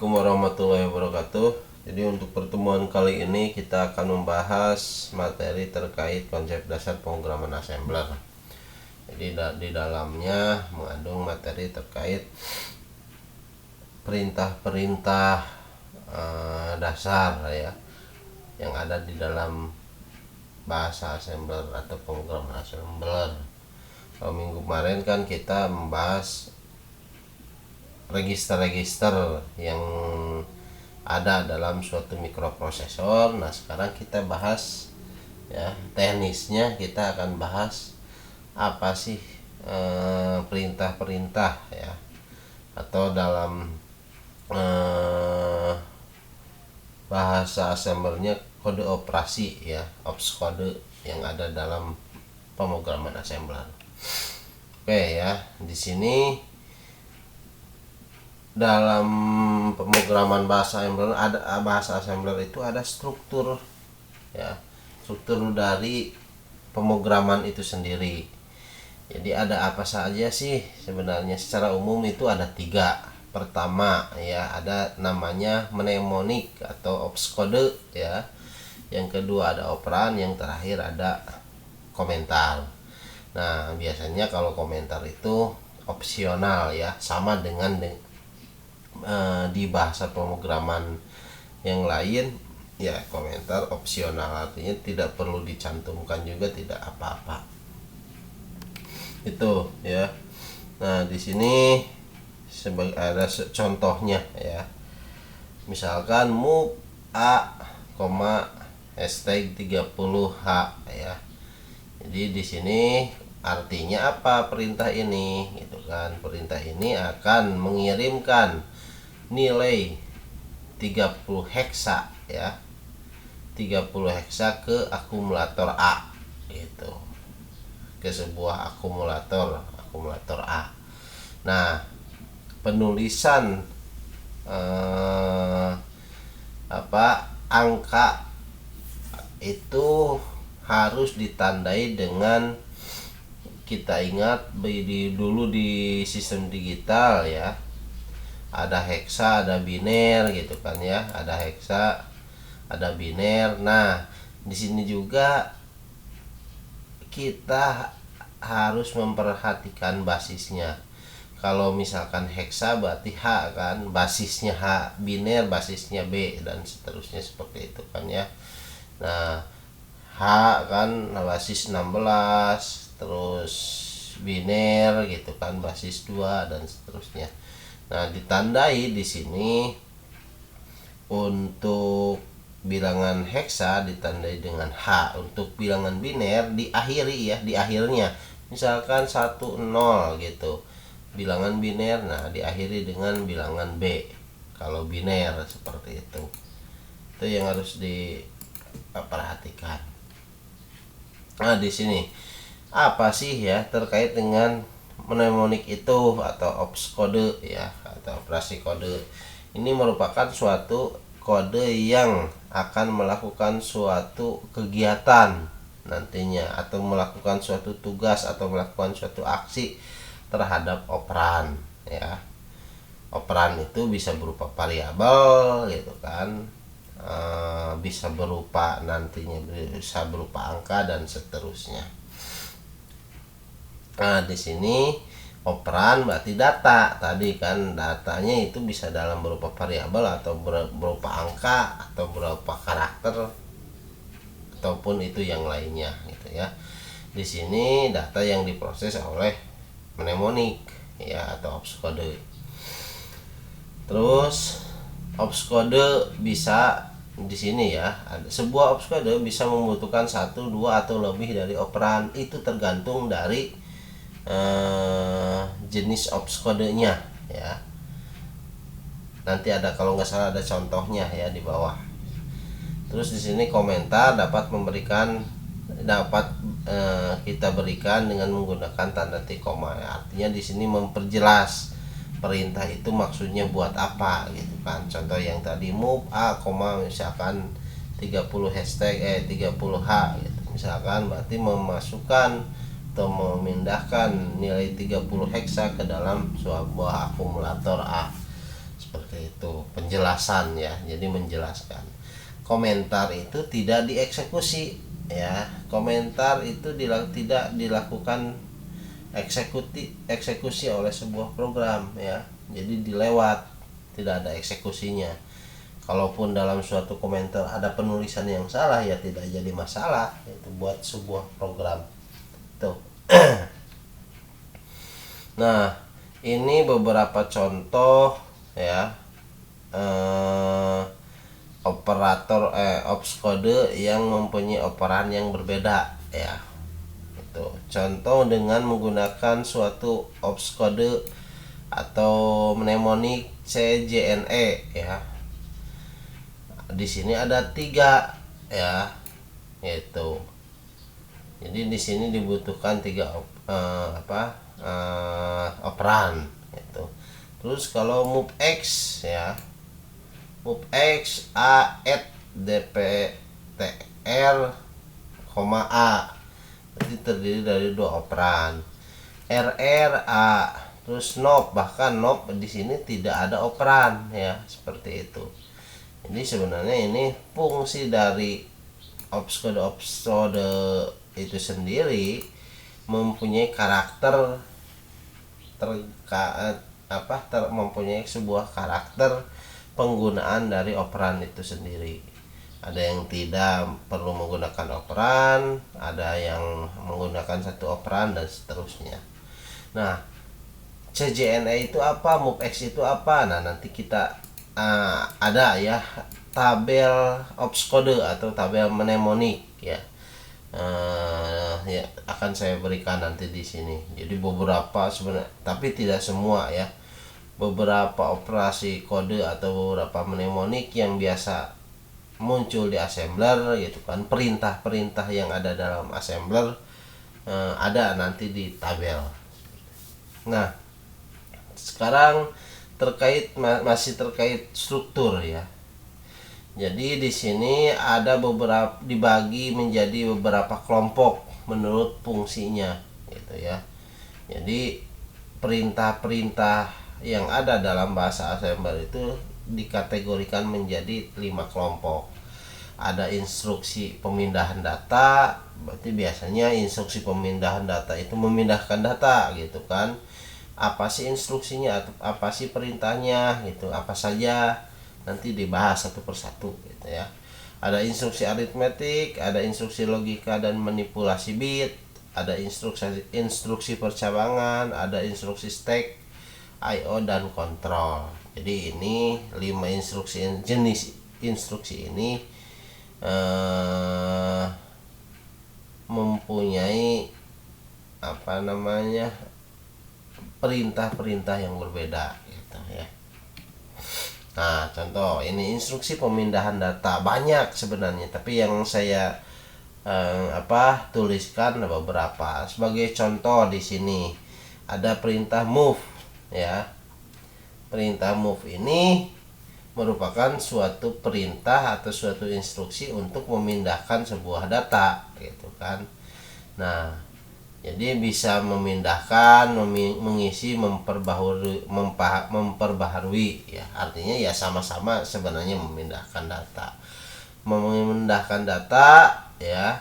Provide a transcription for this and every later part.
Assalamualaikum warahmatullahi wabarakatuh. Jadi untuk pertemuan kali ini kita akan membahas materi terkait konsep dasar pemrograman assembler. Jadi di dalamnya mengandung materi terkait perintah-perintah dasar ya yang ada di dalam bahasa assembler atau pemrograman assembler. Kalau minggu kemarin kan kita membahas register-register yang ada dalam suatu mikroprosesor. Nah, sekarang kita bahas ya teknisnya, kita akan bahas apa sih perintah-perintah ya, atau dalam bahasa assemblernya kode operasi ya, ops kode yang ada dalam pemrograman assembler. Oke ya, di sini dalam pemrograman bahasa assembler itu ada struktur ya, struktur dari pemrograman itu sendiri. Jadi ada apa saja sih sebenarnya? Secara umum itu ada 3. Pertama ya, ada namanya mnemonik atau ops kode ya. Yang kedua ada operan, yang terakhir ada komentar. Nah, biasanya kalau komentar itu opsional ya, sama dengan di bahasa pemrograman yang lain ya, komentar opsional, artinya tidak perlu dicantumkan juga, tidak apa-apa itu ya. Nah, di sini sebagai ada contohnya ya, misalkan move a, hashtag 30h ya. Jadi di sini artinya apa perintah ini gitu kan? Perintah ini akan mengirimkan nilai 30 heksa ya, 30 heksa ke akumulator A gitu, ke sebuah akumulator A. Nah, penulisan angka itu harus ditandai dengan, kita ingat dulu di sistem digital ya, ada heksa, ada biner gitu kan ya, ada heksa, ada biner. Nah, di sini juga kita harus memperhatikan basisnya. Kalau misalkan heksa berarti H kan, basisnya H, biner basisnya B, dan seterusnya seperti itu kan ya. Nah, H kan basis 16, terus biner gitu kan basis 2, dan seterusnya. Nah, ditandai di sini untuk bilangan heksa ditandai dengan H, untuk bilangan biner diakhiri ya, di akhirnya misalkan 10 gitu bilangan biner, nah diakhiri dengan bilangan B kalau biner, seperti itu yang harus diperhatikan. Nah, di sini apa sih ya terkait dengan mnemonik itu atau ops kode ya, atau operasi kode. Ini merupakan suatu kode yang akan melakukan suatu kegiatan nantinya, atau melakukan suatu tugas, atau melakukan suatu aksi terhadap operan ya. Operan itu bisa berupa variabel gitu kan, bisa berupa nantinya bisa berupa angka dan seterusnya. Nah, di sini operan berarti data tadi kan, datanya itu bisa dalam berupa variabel, atau berupa angka, atau berupa karakter, ataupun itu yang lainnya gitu ya. Di sini data yang diproses oleh mnemonik ya, atau ops kode. Terus ops kode bisa di sini ya, sebuah ops kode bisa membutuhkan 1, 2 atau lebih dari operan. Itu tergantung dari jenis ops kodenya ya. Nanti ada, kalau nggak salah ada contohnya ya di bawah. Terus di sini komentar dapat kita berikan dengan menggunakan tanda tikoma. Artinya di sini memperjelas perintah itu maksudnya buat apa gitu kan. Contoh yang tadi move a, misalkan 30 hashtag 30h gitu. Misalkan berarti memasukkan atau memindahkan nilai 30 heksa ke dalam sebuah akumulator A. seperti itu penjelasan ya. Jadi menjelaskan komentar itu tidak dieksekusi ya. Komentar itu tidak dilakukan eksekusi oleh sebuah program ya. Jadi dilewat, tidak ada eksekusinya. Kalaupun dalam suatu komentar ada penulisan yang salah ya tidak jadi masalah itu buat sebuah program tuh. Nah, ini beberapa contoh ya, operator opscode yang mempunyai operan yang berbeda ya. Itu contoh dengan menggunakan suatu opscode atau mnemonik CJNE ya. Di sini ada 3 ya, yaitu. Jadi di sini dibutuhkan 3 operan itu. Terus kalau move X ya, move X A at DPTR, A berarti terdiri dari 2 operan. RR A, terus NOP, bahkan NOP di sini tidak ada operan ya, seperti itu. Jadi sebenarnya ini fungsi dari opscode itu sendiri mempunyai karakter mempunyai sebuah karakter penggunaan dari operan itu sendiri. Ada yang tidak perlu menggunakan operan, ada yang menggunakan 1 operan dan seterusnya. Nah, CJNE itu apa, MoveX itu apa? Nah, nanti kita ada ya tabel opscode atau tabel mnemonik ya. Ya akan saya berikan nanti di sini. Jadi beberapa sebenarnya, tapi tidak semua ya. Beberapa operasi kode atau beberapa mnemonik yang biasa muncul di assembler gitu kan, perintah-perintah yang ada dalam assembler ada nanti di tabel. Nah, sekarang masih terkait struktur ya. Jadi di sini ada beberapa, dibagi menjadi beberapa kelompok menurut fungsinya gitu ya. Jadi perintah-perintah yang ada dalam bahasa assembler itu dikategorikan menjadi 5 kelompok. Ada instruksi pemindahan data, berarti biasanya instruksi pemindahan data itu memindahkan data gitu kan. Apa sih instruksinya atau apa sih perintahnya gitu, apa saja nanti dibahas satu persatu gitu ya. Ada instruksi aritmetik, ada instruksi logika dan manipulasi bit, ada instruksi percabangan, ada instruksi stack, IO dan kontrol. Jadi ini 5 instruksi, jenis instruksi ini mempunyai perintah-perintah yang berbeda gitu ya. Nah, contoh ini instruksi pemindahan data banyak sebenarnya, tapi yang saya tuliskan beberapa. Sebagai contoh di sini ada perintah move ya. Perintah move ini merupakan suatu perintah atau suatu instruksi untuk memindahkan sebuah data gitu kan. Nah, jadi bisa memindahkan, mengisi, memperbaharui ya. Artinya ya sama-sama sebenarnya memindahkan data. Memindahkan data ya.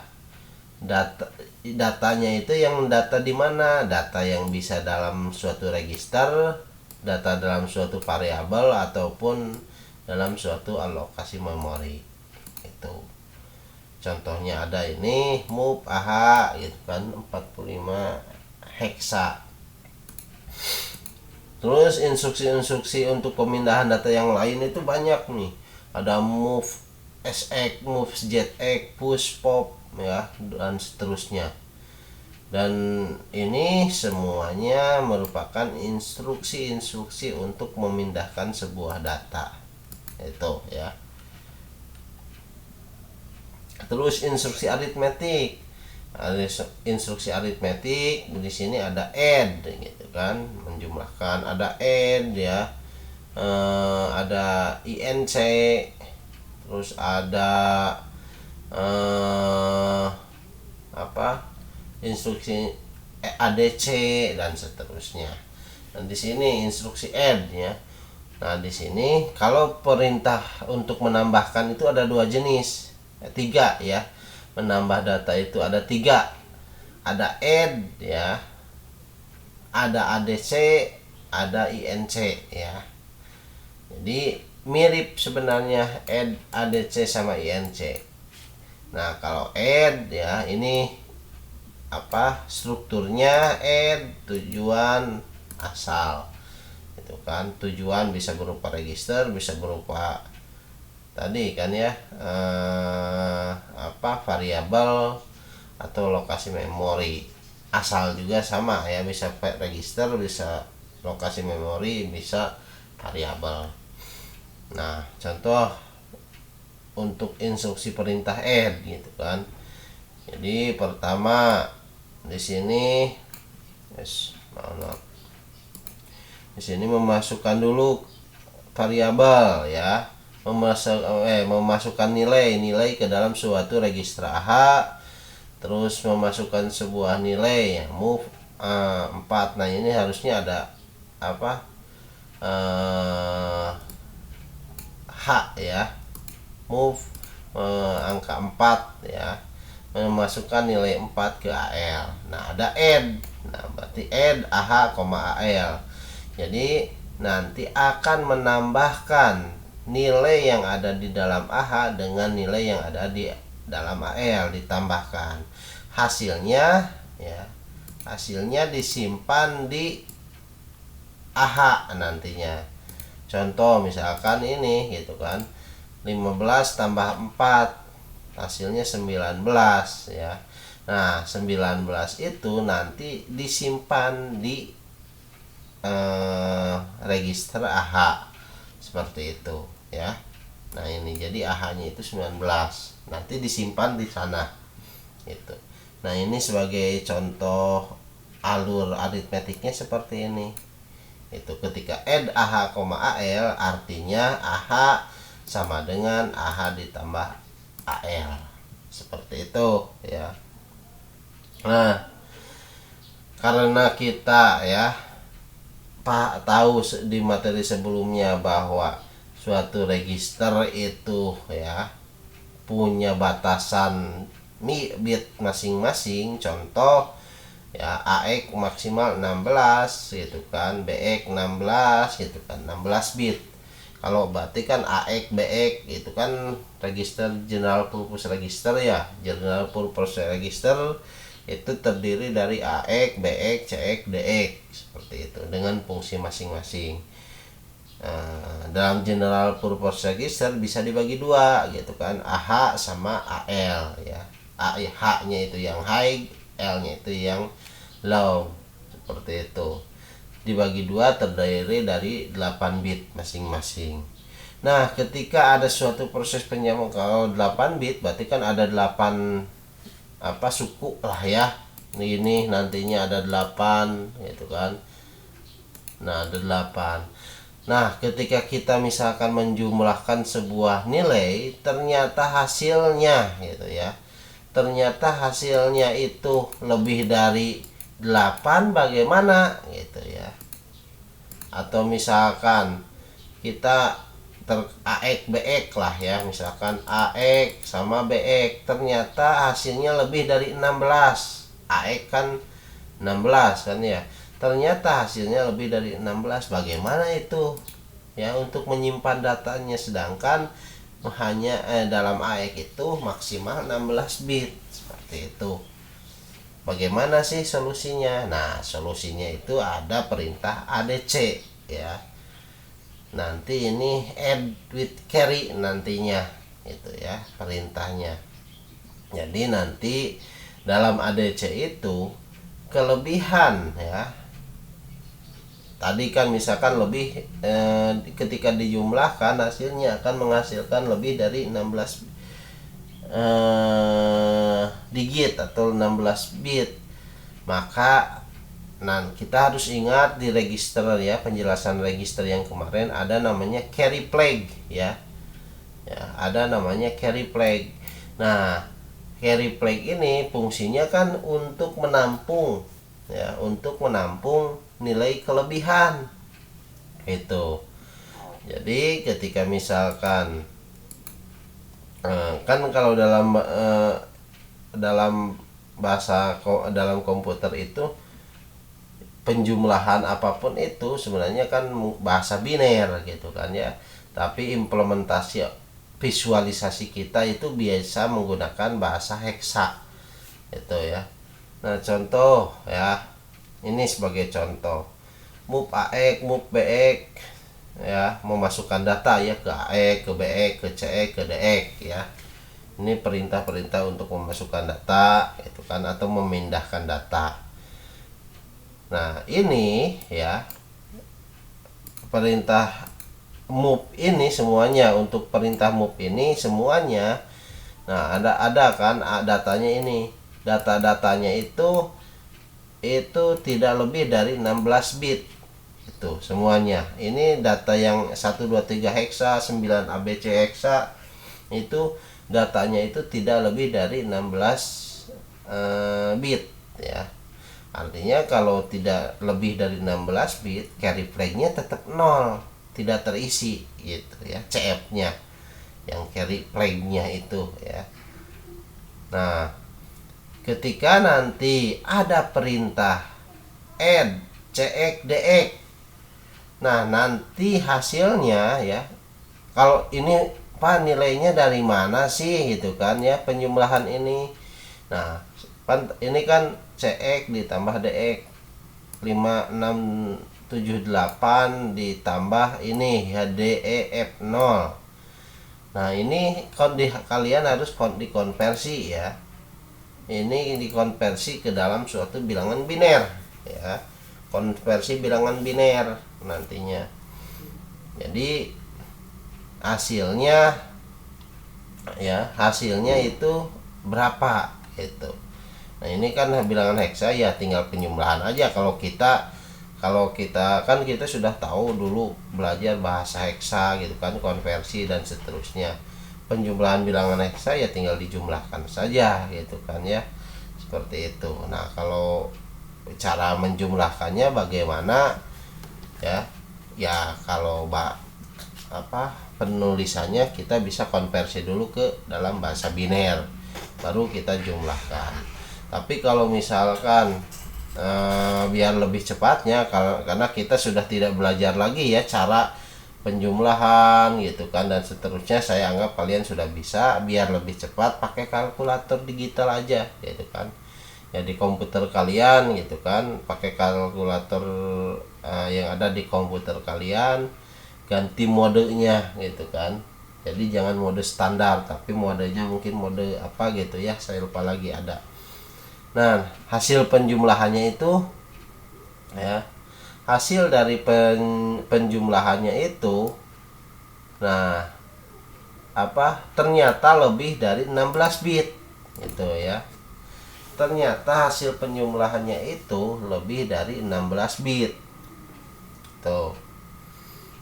Datanya itu yang data di mana? Data yang bisa dalam suatu register, data dalam suatu variabel ataupun dalam suatu alokasi memori. Itu. Contohnya ada ini move AH gitu kan, 45 heksa. Terus instruksi-instruksi untuk pemindahan data yang lain itu banyak nih. Ada move SX, move ZX, push pop ya dan seterusnya. Dan ini semuanya merupakan instruksi-instruksi untuk memindahkan sebuah data. Itu ya. Terus instruksi aritmetik. Ada instruksi aritmetik di sini ada add gitu kan, menjumlahkan, ada add ya. Ada INC, terus ada instruksi ADC dan seterusnya. Dan di sini instruksi add ya, Nah, di sini kalau perintah untuk menambahkan itu ada dua jenis, tiga ya. Menambah data itu ada tiga, ada add ya, ada ADC, ada INC ya. Jadi mirip sebenarnya add, ADC sama INC. Nah, kalau add ya ini strukturnya add tujuan asal. Itu kan tujuan bisa berupa register, bisa berupa tadi kan ya variabel atau lokasi memori. Asal juga sama ya, bisa register, bisa lokasi memori, bisa variabel. Nah, contoh untuk instruksi perintah add gitu kan. Jadi pertama di sini di sini memasukkan dulu variabel ya, memasukkan nilai ke dalam suatu register AHA, terus memasukkan sebuah nilai ya, move 4. Nah, ini harusnya ada H ya, move angka 4 ya, memasukkan nilai 4 ke AL. Nah, ada add. Nah, berarti add AH, AL. Jadi nanti akan menambahkan nilai yang ada di dalam AH dengan nilai yang ada di dalam AL, ditambahkan. Hasilnya ya, hasilnya disimpan di AH nantinya. Contoh misalkan ini gitu kan, 15 tambah 4 hasilnya 19 ya. Nah, 19 itu nanti disimpan di register AH seperti itu ya. Nah, ini jadi AH-nya itu 19, nanti disimpan di sana itu. Nah, ini sebagai contoh alur aritmetiknya seperti ini. Itu ketika add AH, AL artinya AH sama dengan AH ditambah AL seperti itu ya. Nah, karena kita ya tahu di materi sebelumnya bahwa suatu register itu ya punya batasan bit masing-masing. Contoh ya, AX maksimal 16 gitu kan, BX 16 gitu kan, 16 bit. Kalau berarti kan AX, BX itu kan register general purpose register ya. General purpose register itu terdiri dari AX, BX, CX, DX seperti itu dengan fungsi masing-masing. Dalam general purpose register bisa dibagi dua gitu kan, AH sama AL ya. AH-nya itu yang high, L-nya itu yang low seperti itu. Dibagi dua terdiri dari 8 bit masing-masing. Nah, ketika ada suatu proses penyambung, kalau 8 bit berarti kan ada 8 suku lah ya. Ini nantinya ada 8 gitu kan. Nah, ada 8. Nah, ketika kita misalkan menjumlahkan sebuah nilai, ternyata hasilnya gitu ya. Ternyata hasilnya itu lebih dari 8, bagaimana gitu ya. Atau misalkan kita AX BX lah ya, misalkan AX sama BX ternyata hasilnya lebih dari 16. AX kan 16 kan ya, ternyata hasilnya lebih dari 16, bagaimana itu ya untuk menyimpan datanya, sedangkan hanya dalam AX itu maksimal 16 bit seperti itu. Bagaimana sih solusinya? Nah, solusinya itu ada perintah ADC ya. Nanti ini add with carry nantinya itu ya perintahnya. Jadi nanti dalam ADC itu kelebihan ya. Tadi kan misalkan lebih ketika dijumlahkan hasilnya akan menghasilkan lebih dari 16 digit atau 16 bit. Maka kita harus ingat di register ya, penjelasan register yang kemarin ada namanya carry flag ya. Ya, ada namanya carry flag. Nah, carry flag ini fungsinya kan untuk menampung ya, untuk menampung nilai kelebihan itu. Jadi ketika misalkan kan kalau dalam dalam komputer itu penjumlahan apapun itu sebenarnya kan bahasa biner gitu kan ya. Tapi implementasi visualisasi kita itu biasa menggunakan bahasa heksa itu ya. Nah, contoh ya. Ini sebagai contoh. Move AX, move BX ya, memasukkan data ya ke AX, ke BX, ke CX, ke DX ya. Ini perintah-perintah untuk memasukkan data itu kan, atau memindahkan data. Nah, ini ya perintah move ini semuanya, untuk perintah move ini semuanya. Nah, ada kan datanya ini. Data-datanya itu tidak lebih dari 16 bit. Itu semuanya. Ini data yang 1 2 3 heksa, 9 ABC heksa, itu datanya itu tidak lebih dari 16 bit ya. Artinya kalau tidak lebih dari 16 bit, carry flag-nya tetap 0, tidak terisi gitu ya, CF-nya yang carry flag-nya itu ya. Nah, ketika nanti ada perintah add CX DX, nah nanti hasilnya ya, kalau ini Pak nilainya dari mana sih gitu kan ya, penjumlahan ini. Nah, ini kan CX ditambah DX 5 6 7 8 ditambah ini ya DEF 0. Nah, ini kalian harus dikonversi ya. Ini dikonversi ke dalam suatu bilangan biner ya. Konversi bilangan biner nantinya. Jadi hasilnya itu berapa gitu. Nah, ini kan bilangan heksa ya, tinggal penjumlahan aja. Kalau kita kan kita sudah tahu dulu belajar bahasa heksa gitu kan, konversi dan seterusnya. Penjumlahan bilangan heksa ya tinggal dijumlahkan saja gitu kan ya, seperti itu. Nah, kalau cara menjumlahkannya bagaimana ya, kalau penulisannya kita bisa konversi dulu ke dalam bahasa biner, baru kita jumlahkan. Tapi kalau misalkan biar lebih cepatnya, karena kita sudah tidak belajar lagi ya cara penjumlahan gitu kan dan seterusnya, saya anggap kalian sudah bisa. Biar lebih cepat, pakai kalkulator digital aja gitu kan ya, di komputer kalian gitu kan, pakai kalkulator yang ada di komputer kalian, ganti modenya gitu kan. Jadi jangan mode standar, tapi modenya mungkin mode apa gitu ya, saya lupa lagi ada. Nah, hasil penjumlahannya itu ya, hasil dari penjumlahannya itu, nah ternyata lebih dari 16 bit gitu ya. Ternyata hasil penjumlahannya itu lebih dari 16 bit tuh.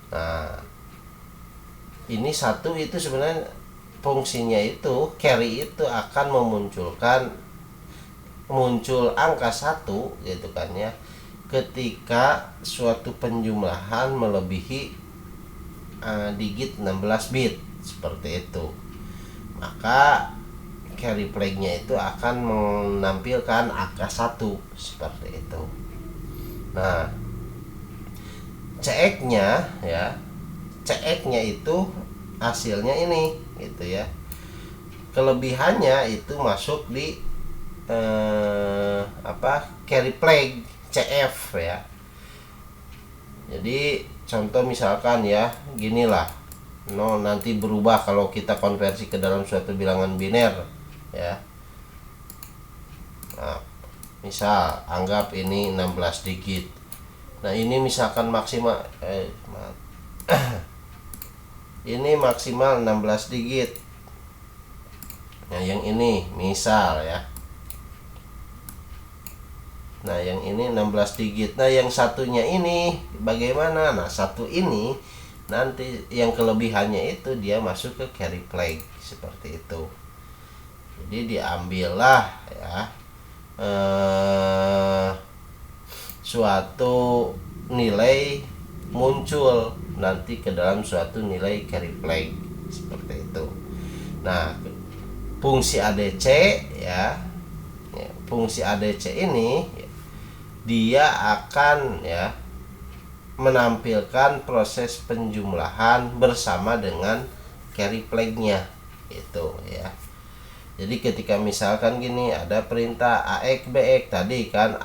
Nah, ini satu itu sebenarnya fungsinya itu, carry itu akan muncul angka 1 gitu kan ya, ketika suatu penjumlahan melebihi digit 16 bit seperti itu. Maka carry flag-nya itu akan menampilkan angka 1 seperti itu. Nah, CX-nya ya, CX-nya itu hasilnya ini gitu ya. Kelebihannya itu masuk di carry flag CF ya. Jadi contoh misalkan ya, ginilah, nanti berubah kalau kita konversi ke dalam suatu bilangan biner ya. Nah, misal anggap ini 16 digit. Nah, ini misalkan maksimal ini maksimal 16 digit. Nah, yang ini misal ya. Nah, yang ini 16 digit. Nah, yang satunya ini bagaimana? Nah, satu ini nanti yang kelebihannya itu dia masuk ke carry flag seperti itu. Jadi diambillah ya suatu nilai muncul nanti ke dalam suatu nilai carry flag seperti itu. Nah, fungsi ADC ya, fungsi ADC ini dia akan ya menampilkan proses penjumlahan bersama dengan carry flag-nya itu ya. Jadi ketika misalkan gini, ada perintah AX BX tadi kan,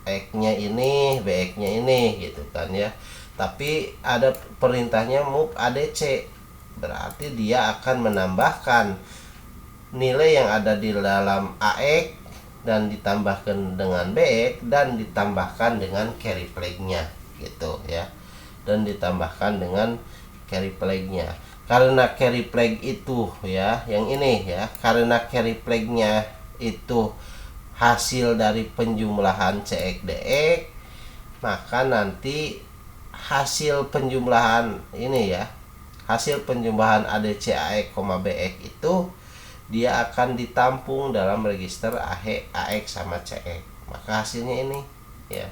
AX-nya ini, BX-nya ini gitu kan ya. Tapi ada perintahnya move ADC, berarti dia akan menambahkan nilai yang ada di dalam AX dan ditambahkan dengan BX dan ditambahkan dengan carry flag-nya gitu ya, dan ditambahkan dengan carry flag-nya. Karena carry flag itu ya, yang ini ya, karena carry flag-nya itu hasil dari penjumlahan CX DX, maka nanti hasil penjumlahan ini ya, hasil penjumlahan ADC AX, BX itu dia akan ditampung dalam register AX sama CX. Maka hasilnya ini ya,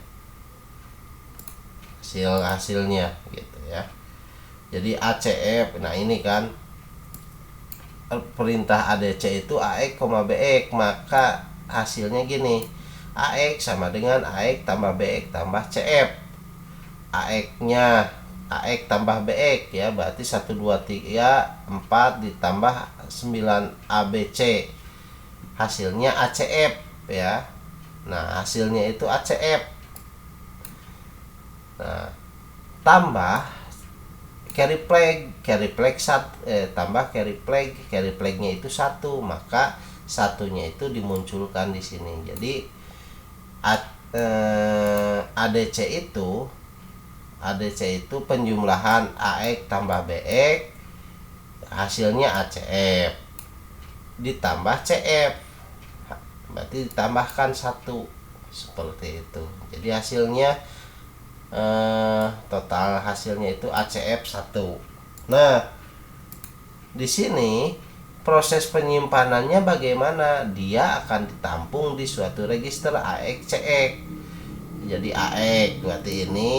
hasilnya gitu ya. Jadi ACF, nah ini kan perintah ADC itu AX, BX, maka hasilnya gini, AX sama dengan AX tambah BX tambah CF. AX-nya AX tambah BX ya, berarti 1 2 3 4 ditambah 9 ABC, hasilnya ACF ya. Nah, hasilnya itu ACF. Nah, tambah carry flag tambah carry flagnya itu 1, maka satunya itu dimunculkan di sini. Jadi ADC itu penjumlahan AX tambah BX, hasilnya ACF ditambah CF, berarti ditambahkan 1 seperti itu. Jadi hasilnya total hasilnya itu ACF 1. Nah, di sini proses penyimpanannya bagaimana? Dia akan ditampung di suatu register AX CX. Jadi AX berarti ini,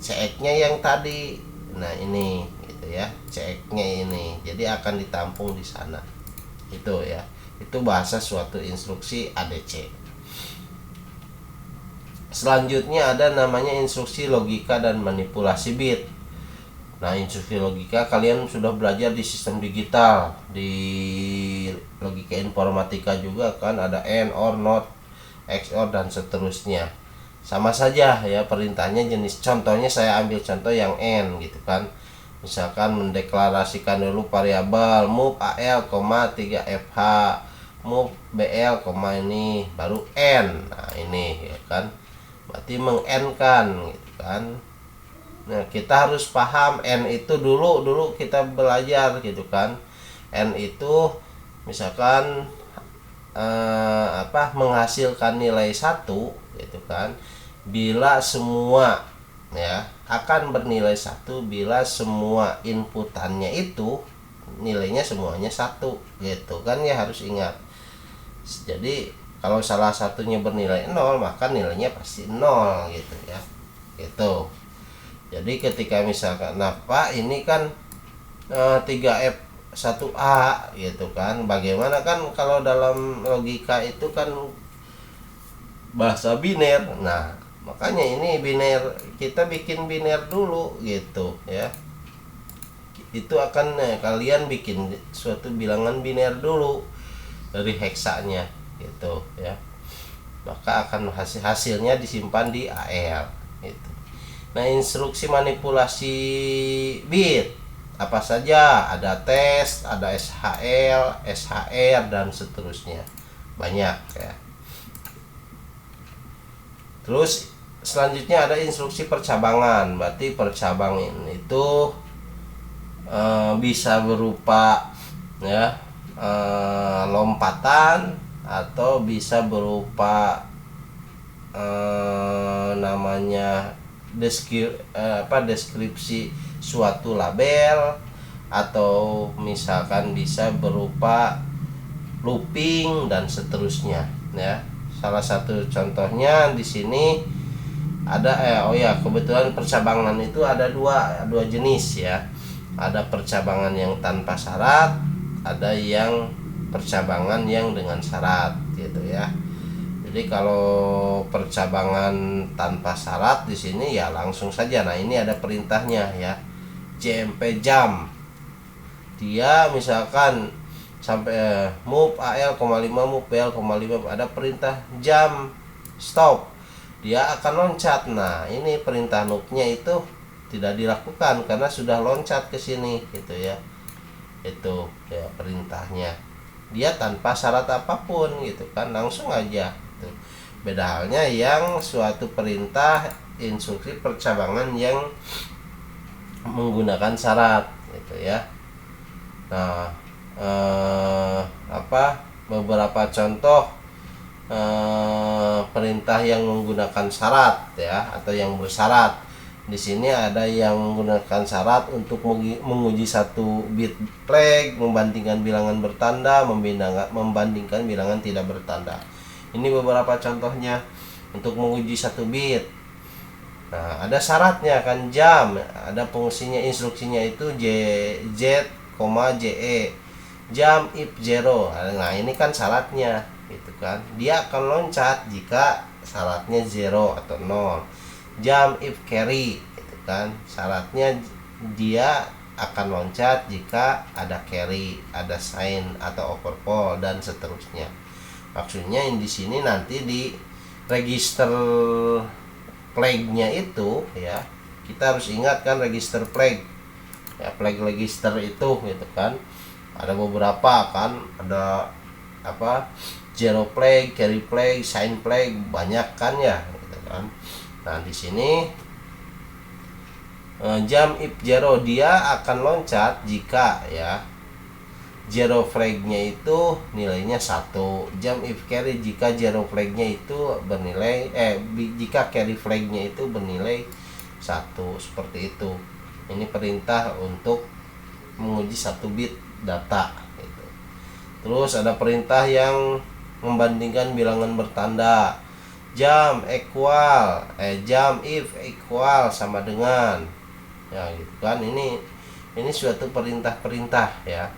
CX-nya yang tadi. Nah, ini gitu ya, CX-nya ini. Jadi akan ditampung di sana. Itu ya. Itu bahasa suatu instruksi ADC. Selanjutnya ada namanya instruksi logika dan manipulasi bit. Nah, instruksi logika kalian sudah belajar di sistem digital, di logika informatika juga kan, ada AND, OR, NOT, XOR dan seterusnya. Sama saja ya perintahnya, jenis contohnya saya ambil contoh yang AND gitu kan. Misalkan mendeklarasikan dulu variabel move AL, 3FH, move BL, ini baru N. Nah, ini ya kan. Berarti meng-N-kan gitu kan. Nah, kita harus paham N itu dulu kita belajar gitu kan. N itu misalkan menghasilkan nilai 1 gitu kan. Bila semua ya akan bernilai 1 bila semua inputannya itu nilainya semuanya 1 gitu kan ya, harus ingat. Jadi kalau salah satunya bernilai 0, maka nilainya pasti 0 gitu ya. Gitu. Jadi ketika misalkan, nah Pak ini kan 3F1A gitu kan. Bagaimana kan kalau dalam logika itu kan bahasa biner. Nah, makanya ini biner, kita bikin biner dulu gitu ya. Itu akan kalian bikin suatu bilangan biner dulu dari heksanya gitu ya, maka akan hasilnya disimpan di AL gitu. Nah, instruksi manipulasi bit apa saja? Ada test, ada SHL, SHR dan seterusnya, banyak ya. Terus selanjutnya ada instruksi percabangan, berarti percabangan itu bisa berupa ya lompatan atau bisa berupa namanya deskripsi suatu label, atau misalkan bisa berupa looping dan seterusnya ya. Salah satu contohnya di sini ada oh ya, kebetulan percabangan itu ada dua jenis ya. Ada percabangan yang tanpa syarat, ada yang percabangan yang dengan syarat gitu ya. Jadi kalau percabangan tanpa syarat di sini ya langsung saja. Nah, ini ada perintahnya ya. JMP jam. Dia misalkan sampai move AL,5 move BL,5 ada perintah jam stop. Dia akan loncat. Nah, ini perintah loopnya itu tidak dilakukan karena sudah loncat ke sini gitu ya. Itu ya perintahnya. Dia tanpa syarat apapun gitu kan, langsung aja gitu. Beda halnya yang suatu perintah instruksi percabangan yang menggunakan syarat gitu ya. Nah, beberapa contoh perintah yang menggunakan syarat ya, atau yang bersyarat. Di sini ada yang menggunakan syarat untuk menguji satu bit flag, membandingkan bilangan bertanda, membandingkan bilangan tidak bertanda. Ini beberapa contohnya untuk menguji satu bit. Nah, ada syaratnya kan, jam, ada fungsinya, instruksinya itu JE, jam if 0. Nah, ini kan syaratnya gitu kan. Dia akan loncat jika syaratnya 0 atau 0. Jam if carry gitu kan. Syaratnya dia akan loncat jika ada carry, ada sign atau overflow dan seterusnya. Maksudnya di sini nanti di register flag-nya itu ya, kita harus ingat kan register flag. Ya, flag register itu gitu kan. Ada beberapa kan, ada zero flag, carry flag, sign flag, banyak kan ya gitu kan. Nah, di sini jam if 0 dia akan loncat jika ya zero flag-nya itu nilainya 1. Jam if carry jika zero flag-nya itu bernilai jika carry flag-nya itu bernilai 1, seperti itu. Ini perintah untuk menguji satu bit data gitu. Terus ada perintah yang membandingkan bilangan bertanda. Jam if equal sama dengan ya gitu kan. Ini suatu perintah-perintah ya.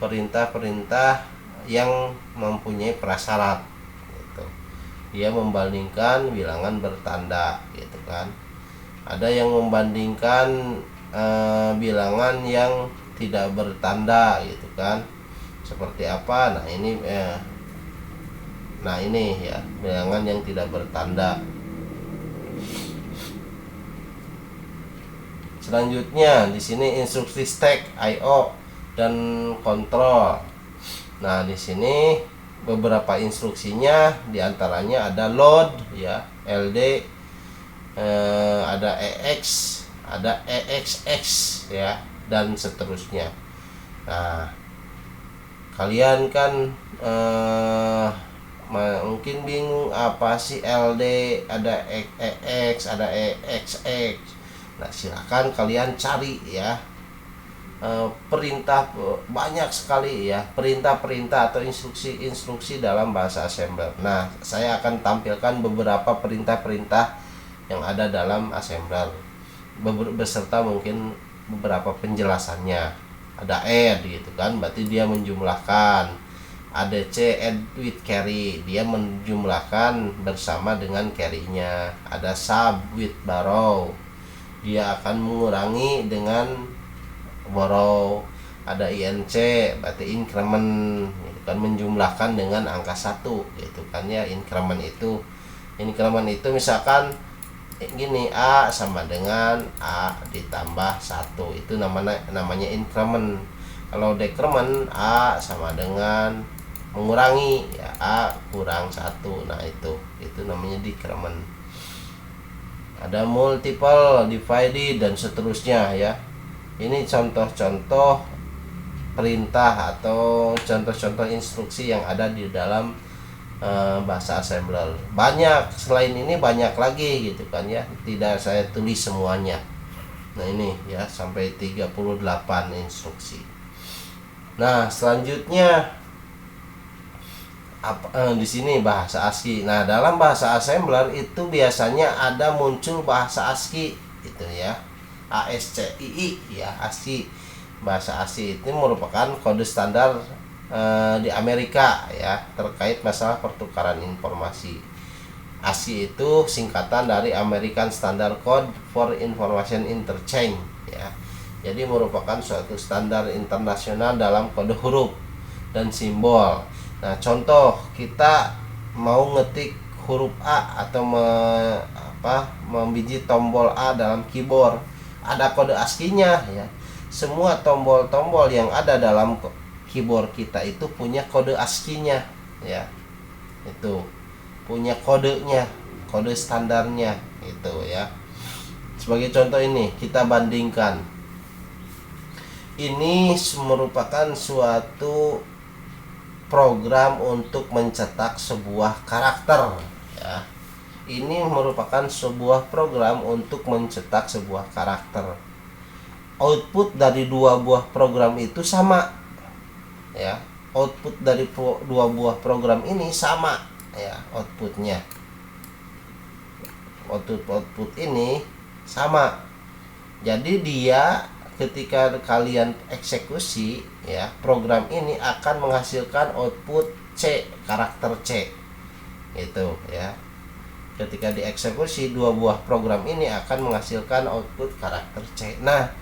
Perintah-perintah yang mempunyai prasyarat gitu. Dia membandingkan bilangan bertanda gitu kan. Ada yang membandingkan bilangan yang tidak bertanda gitu kan. Seperti apa? Nah, ini ya, bilangan yang tidak bertanda. Selanjutnya di sini instruksi stack, IO dan kontrol. Nah, di sini beberapa instruksinya, diantaranya ada load ya, LD, ada EX, ada EXX ya, dan seterusnya. Nah, kalian kan mungkin bingung apa sih LD, ada EX, ada EXX. Nah, silakan kalian cari ya, perintah banyak sekali ya, perintah-perintah atau instruksi-instruksi dalam bahasa assembler. Nah, saya akan tampilkan beberapa perintah-perintah yang ada dalam assembler beserta mungkin beberapa penjelasannya. Ada add gitu kan, berarti dia menjumlahkan. Ada add with carry, dia menjumlahkan bersama dengan carry-nya. Ada sub with borrow, dia akan mengurangi dengan borrow. Ada INC, berarti increment gitu kan, menjumlahkan dengan angka 1 gitu kan ya. Increment itu misalkan gini, A sama dengan A ditambah 1, itu namanya increment. Kalau decrement, A sama dengan mengurangi ya, A kurang 1. Nah, itu namanya decrement. Ada multiple, divided dan seterusnya ya. Ini contoh-contoh perintah atau contoh-contoh instruksi yang ada di dalam bahasa assembler. Banyak, selain ini banyak lagi gitu kan ya, tidak saya tulis semuanya. Nah, ini ya, sampai 38 instruksi. Nah, selanjutnya di sini bahasa ASCII. Nah, dalam bahasa assembler itu biasanya ada muncul bahasa ASCII itu ya. ASCII ya, ASCII. Bahasa ASCII itu merupakan kode standar di Amerika ya, terkait masalah pertukaran informasi. ASCII itu singkatan dari American Standard Code for Information Interchange ya. Jadi merupakan suatu standar internasional dalam kode huruf dan simbol. Nah, contoh kita mau ngetik huruf A atau membiji tombol A dalam keyboard, ada kode ASCII-nya ya. Semua tombol-tombol yang ada dalam keyboard kita itu punya kode ASCII-nya ya. Itu punya kodenya, kode standarnya itu ya. Sebagai contoh ini kita bandingkan. Ini merupakan suatu program untuk mencetak sebuah karakter ya. Ini merupakan sebuah program untuk mencetak sebuah karakter. Output dari dua buah program itu sama ya. Output dari dua buah program ini sama ya, outputnya. Output ini sama. Jadi dia ketika kalian eksekusi ya, program ini akan menghasilkan output C, karakter C itu ya. Ketika dieksekusi dua buah program ini akan menghasilkan output karakter C. Nah,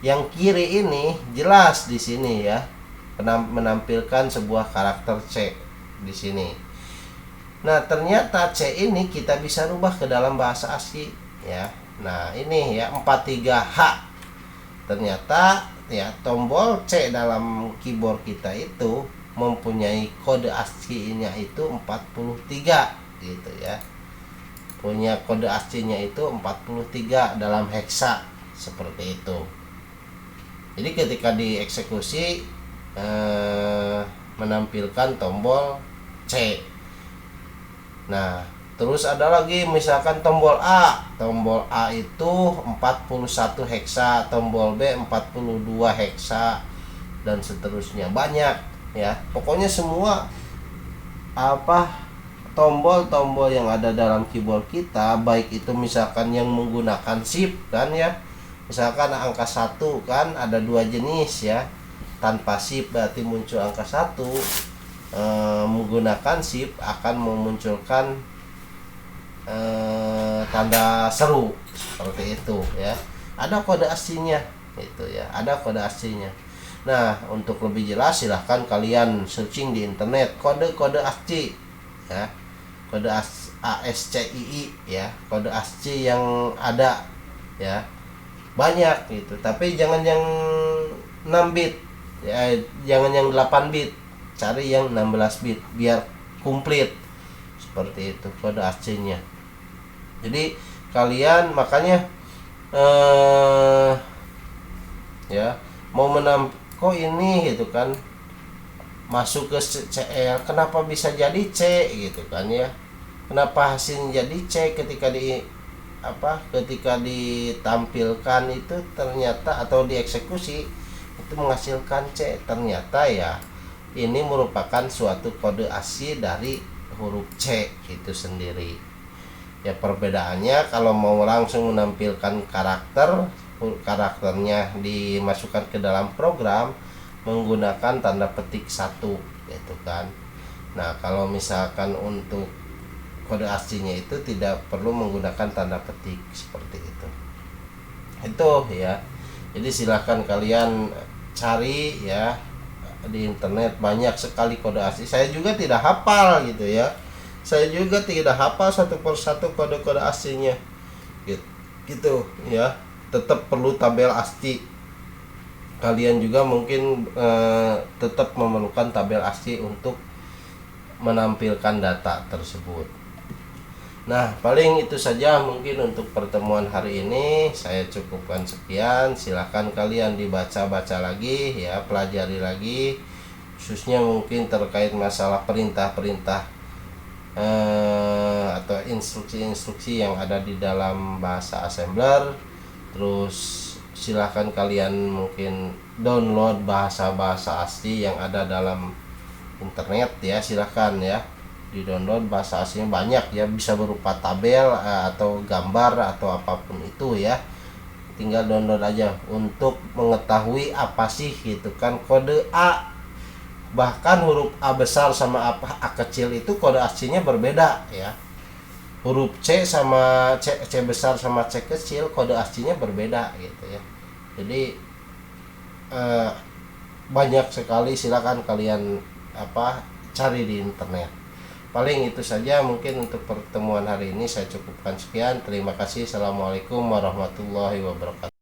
yang kiri ini jelas di sini ya, menampilkan sebuah karakter C di sini. Nah, ternyata C ini kita bisa rubah ke dalam bahasa ASCII ya. Nah, ini ya 43H. Ternyata ya tombol C dalam keyboard kita itu mempunyai kode ASCII-nya itu 43 gitu ya. Punya kode ASCII-nya itu 43 dalam heksa seperti itu. Jadi ketika dieksekusi menampilkan tombol C. Nah, terus ada lagi misalkan tombol A. Tombol A itu 41 heksa, tombol B 42 heksa dan seterusnya. Banyak ya. Pokoknya semua tombol-tombol yang ada dalam keyboard kita, baik itu misalkan yang menggunakan shift kan ya. Misalkan angka 1 kan ada dua jenis ya. Tanpa shift berarti muncul angka 1. Menggunakan shift akan memunculkan tanda seru seperti itu ya. Ada kode ASCII-nya itu ya, ada kode ASCII-nya. Nah, untuk lebih jelas silahkan kalian searching di internet kode-kode ASCII ya. Kode ASCII ya, kode ASCII yang ada ya. Banyak gitu, tapi jangan yang 6 bit ya, jangan yang 8 bit. Cari yang 16 bit biar komplit. Seperti itu kode ASCII-nya. Jadi kalian makanya ya mau kok ini gitu kan masuk ke CL, kenapa bisa jadi C gitu kan ya, kenapa hasilnya jadi C ketika ditampilkan itu ternyata atau dieksekusi itu menghasilkan C. Ternyata ya ini merupakan suatu kode ASCII dari huruf C itu sendiri. Ya perbedaannya kalau mau langsung menampilkan karakternya dimasukkan ke dalam program menggunakan tanda petik 1 gitu kan. Nah, kalau misalkan untuk kode ASCII-nya itu tidak perlu menggunakan tanda petik seperti itu. Itu ya. Jadi silahkan kalian cari ya di internet, banyak sekali kode ASCII. Saya juga tidak hafal gitu ya. Saya juga tidak hafal satu persatu kode-kode ASCII-nya. Gitu ya. Tetap perlu tabel ASCII. Kalian juga mungkin tetap memerlukan tabel ASCII untuk menampilkan data tersebut. Nah, paling itu saja mungkin untuk pertemuan hari ini. Saya cukupkan sekian. Silahkan kalian dibaca-baca lagi ya, pelajari lagi, khususnya mungkin terkait masalah perintah-perintah atau instruksi-instruksi yang ada di dalam bahasa assembler. Terus silahkan kalian mungkin download bahasa-bahasa ASCII yang ada dalam internet ya, silahkan ya di download, bahasa aslinya banyak ya, bisa berupa tabel atau gambar atau apapun itu ya, tinggal download aja untuk mengetahui apa sih gitu kan kode A. Bahkan huruf A besar sama A kecil itu kode aslinya berbeda ya, huruf C sama C besar sama C kecil kode aslinya berbeda gitu ya. Jadi banyak sekali, silakan kalian cari di internet. Paling itu saja mungkin untuk pertemuan hari ini, saya cukupkan sekian. Terima kasih. Assalamualaikum warahmatullahi wabarakatuh.